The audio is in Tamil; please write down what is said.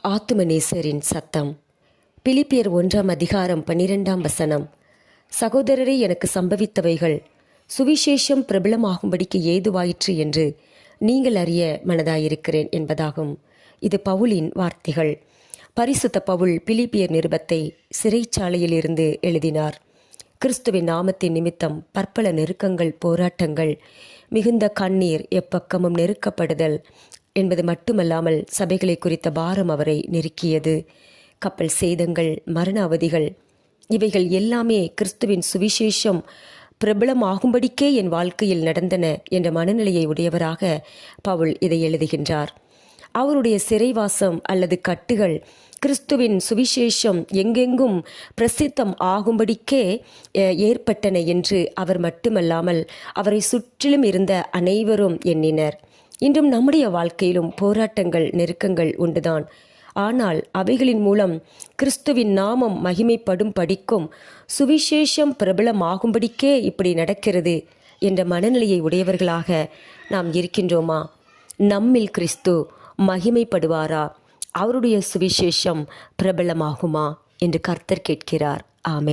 ஆத்துமநேசரின் சத்தம். பிலிப்பியர் 1:12. சகோதரரே, எனக்கு சம்பவித்தவைகள் சுவிசேஷம் பிரபலமாகும்படிக்கு ஏதுவாயிற்று என்று நீங்கள் அறிய மனதாயிருக்கிறேன் என்பதாகும். இது பவுலின் வார்த்தைகள். பரிசுத்த பவுல் பிலிப்பியர் நிருபத்தை சிறைச்சாலையிலிருந்து எழுதினார். கிறிஸ்துவின் நாமத்தின் நிமித்தம் பற்பல நெருக்கங்கள், போராட்டங்கள், மிகுந்த கண்ணீர், எப்பக்கமும் நெருக்கப்படுதல் என்பது மட்டுமல்லாமல் சபைகளை குறித்த பாரம் அவரை நெருக்கியது. கப்பல் சேதங்கள், மரண அவதிகள், இவைகள் எல்லாமே கிறிஸ்துவின் சுவிசேஷம் பிரபலமாகும்படிக்கே என் வாழ்க்கையில் நடந்தன என்ற மனநிலையை உடையவராக பவுல் இதை எழுதுகின்றார். அவருடைய சிறைவாசம் அல்லது கட்டுகள் கிறிஸ்துவின் சுவிசேஷம் எங்கெங்கும் பிரசித்தம் ஆகும்படிக்கே ஏற்பட்டன என்று அவர் மட்டுமல்லாமல் அவரை சுற்றிலும் இருந்த அனைவரும் எண்ணினர். இன்றும் நம்முடைய வாழ்க்கையிலும் போராட்டங்கள், நெருக்கங்கள் உண்டுதான். ஆனால் அவைகளின் மூலம் கிறிஸ்துவின் நாமம் மகிமைப்படும் படிக்கும் சுவிசேஷம் பிரபலமாகும்படிக்கே இப்படி நடக்கிறது என்ற மனநிலையை உடையவர்களாக நாம் இருக்கின்றோமா? நம்மில் கிறிஸ்து மகிமைப்படுவாரா? அவருடைய சுவிசேஷம் பிரபலமாகுமா என்று கர்த்தர் கேட்கிறார். ஆமென்.